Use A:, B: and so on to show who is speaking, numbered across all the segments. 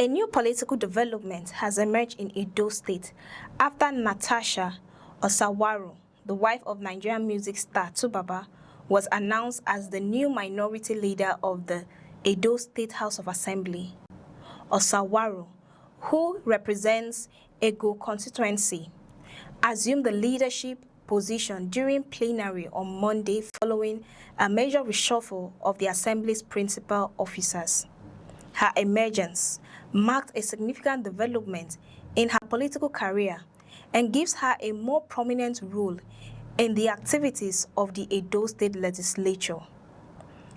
A: A new political development has emerged in Edo State after Natasha Osawaru, the wife of Nigerian music star 2Baba, was announced as the new minority leader of the Edo State House of Assembly. Osawaru, who represents Ego constituency, assumed the leadership position during plenary on Monday following a major reshuffle of the Assembly's principal officers. Her emergence marked a significant development in her political career and gives her a more prominent role in the activities of the Edo State Legislature.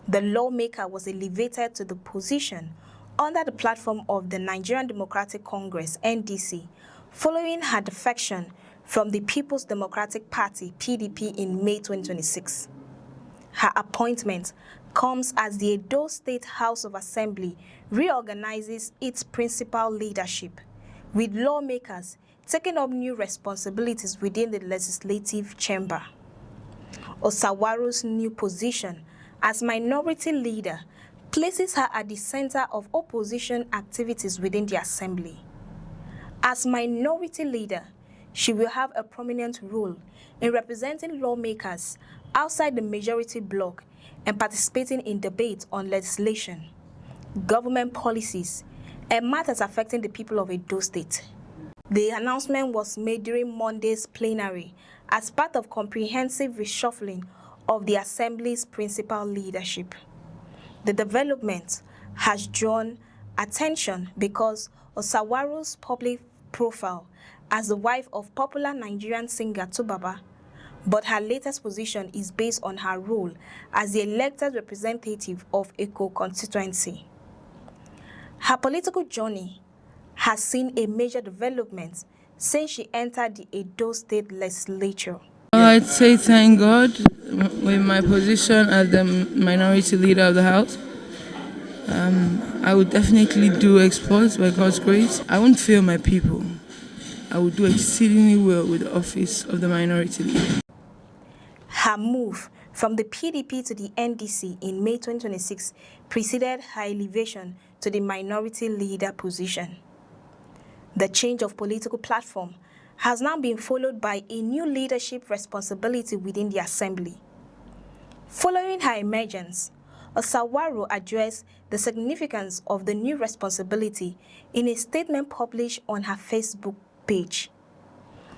A: The lawmaker was elevated to the position under the platform of the Nigerian Democratic Congress (NDC) following her defection from the People's Democratic Party (PDP) in May 2026. Her appointment comes as the Edo State House of Assembly reorganizes its principal leadership, with lawmakers taking up new responsibilities within the legislative chamber. Osawaru's new position as minority leader places her at the center of opposition activities within the assembly. As minority leader, she will have a prominent role in representing lawmakers outside the majority bloc and participating in debates on legislation, government policies, and matters affecting the people of Edo State. The announcement was made during Monday's plenary as part of comprehensive reshuffling of the Assembly's principal leadership. The development has drawn attention because Osawaru's public profile as the wife of popular Nigerian singer 2Baba, but her latest position is based on her role as the elected representative of Eko constituency. Her political journey has seen a major development since she entered the Edo State Legislature.
B: I'd say thank God with my position as the minority leader of the House. I would definitely do exploits by God's grace. I won't fail my people. I would do exceedingly well with the office of the minority leader.
A: Her move from the PDP to the NDC in May 2026 preceded her elevation to the minority leader position. The change of political platform has now been followed by a new leadership responsibility within the assembly. Following her emergence, Osawaru addressed the significance of the new responsibility in a statement published on her Facebook page.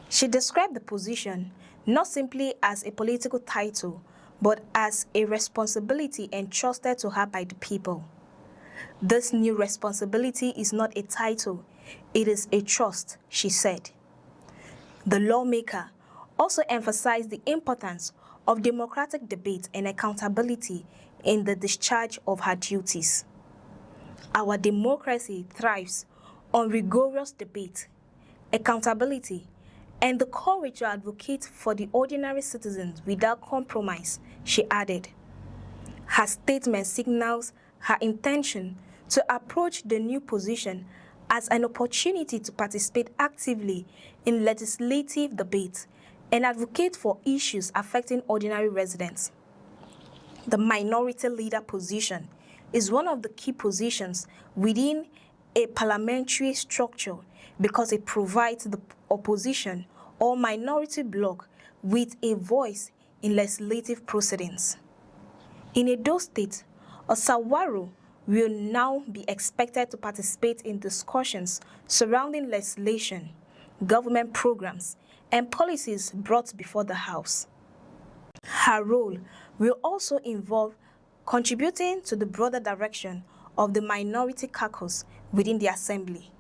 A: She described the position not simply as a political title, but as a responsibility entrusted to her by the people. This new responsibility is not a title, it is a trust, she said. The lawmaker also emphasized the importance of democratic debate and accountability in the discharge of her duties. Our democracy thrives on rigorous debate, accountability, and the courage to advocate for the ordinary citizens without compromise, she added. Her statement signals her intention to approach the new position as an opportunity to participate actively in legislative debate and advocate for issues affecting ordinary residents. The minority leader position is one of the key positions within a parliamentary structure because it provides the opposition or minority bloc with a voice in legislative proceedings. In Edo State, Osawaru will now be expected to participate in discussions surrounding legislation, government programs, and policies brought before the House. Her role will also involve contributing to the broader direction of the minority caucus within the Assembly.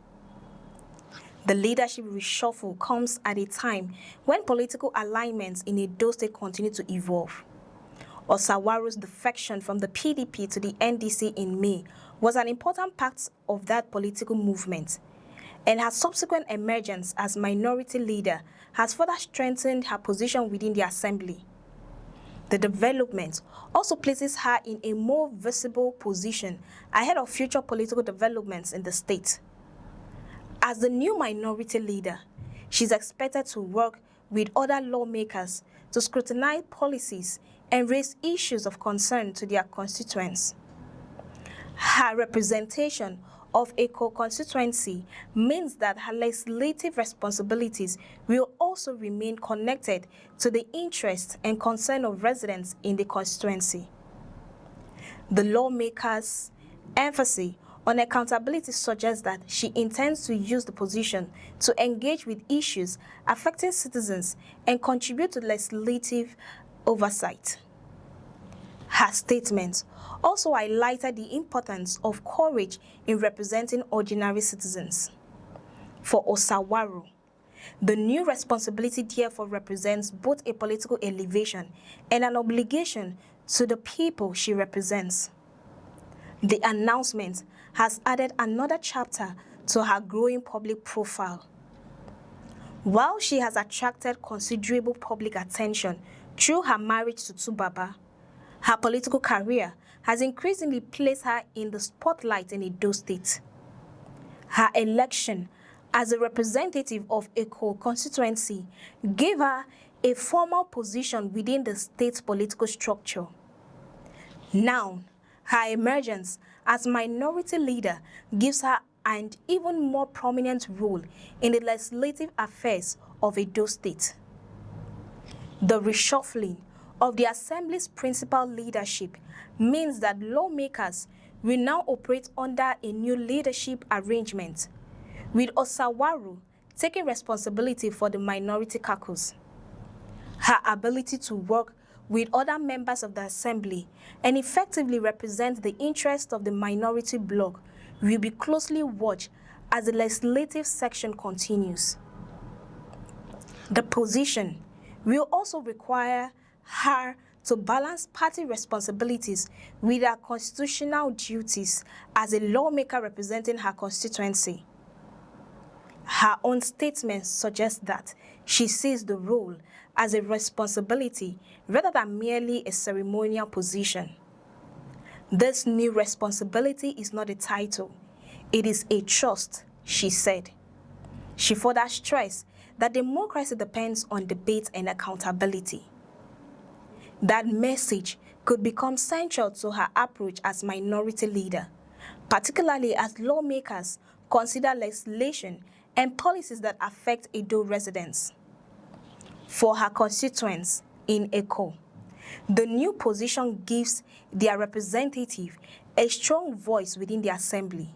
A: The leadership reshuffle comes at a time when political alignments in Edo State continue to evolve. Osawaru's defection from the PDP to the NDC in May was an important part of that political movement, and her subsequent emergence as minority leader has further strengthened her position within the assembly. The development also places her in a more visible position ahead of future political developments in the state. As the new minority leader, she is expected to work with other lawmakers to scrutinize policies and raise issues of concern to their constituents. Her representation of Eko constituency means that her legislative responsibilities will also remain connected to the interests and concern of residents in the constituency. The lawmaker's emphasis on accountability suggests that she intends to use the position to engage with issues affecting citizens and contribute to legislative oversight. Her statement also highlighted the importance of courage in representing ordinary citizens. For Osawaru, the new responsibility therefore represents both a political elevation and an obligation to the people she represents. The announcement has added another chapter to her growing public profile. While she has attracted considerable public attention through her marriage to 2Baba, her political career has increasingly placed her in the spotlight in Edo State. Her election as a representative of Eko constituency gave her a formal position within the state's political structure. Now, her emergence as minority leader gives her an even more prominent role in the legislative affairs of Edo State. The reshuffling of the Assembly's principal leadership means that lawmakers will now operate under a new leadership arrangement, with Osawaru taking responsibility for the minority caucus. Her ability to work with other members of the Assembly and effectively represent the interests of the minority bloc will be closely watched as the legislative section continues. The position will also require her to balance party responsibilities with her constitutional duties as a lawmaker representing her constituency. Her own statement suggests that she sees the role as a responsibility rather than merely a ceremonial position. This new responsibility is not a title, it is a trust, she said. She further stressed that democracy depends on debate and accountability. That message could become central to her approach as minority leader, particularly as lawmakers consider legislation and policies that affect Edo residents. For her constituents in Eko, the new position gives their representative a strong voice within the assembly.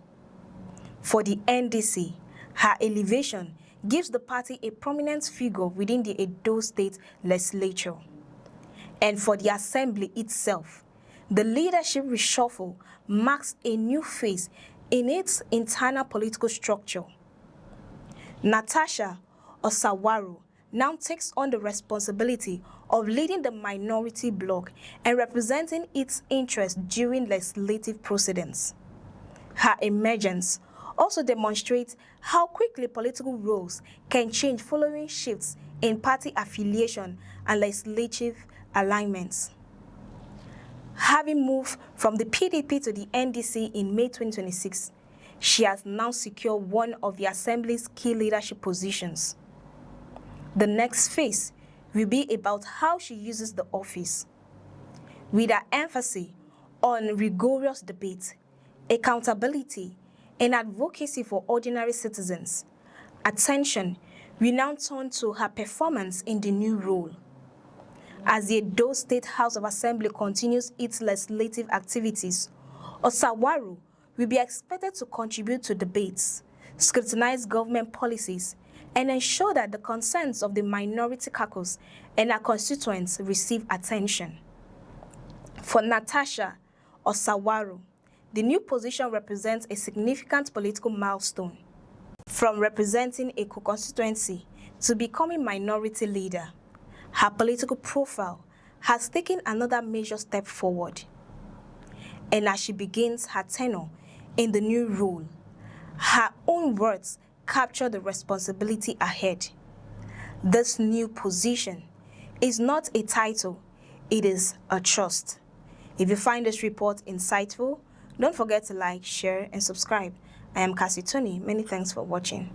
A: For the NDC, her elevation gives the party a prominent figure within the Edo State legislature. And for the assembly itself, the leadership reshuffle marks a new phase in its internal political structure. Natasha Osawaru now takes on the responsibility of leading the minority bloc and representing its interests during legislative proceedings. Her emergence also demonstrates how quickly political roles can change following shifts in party affiliation and legislative alignments. Having moved from the PDP to the NDC in May 2026, she has now secured one of the Assembly's key leadership positions. The next phase will be about how she uses the office, with her emphasis on rigorous debate, accountability, and advocacy for ordinary citizens. Attention will now turn to her performance in the new role. As the Edo State House of Assembly continues its legislative activities, Osawaru will be expected to contribute to debates, scrutinize government policies, and ensure that the concerns of the minority caucus and her constituents receive attention. For Natasha Osawaru, the new position represents a significant political milestone. From representing a constituency to becoming minority leader, her political profile has taken another major step forward. And as she begins her tenure in the new role, her own words capture the responsibility ahead. This new position is not a title, it is a trust. If you find this report insightful, don't forget to like, share, and subscribe. I am Cassie Tony. Many thanks for watching.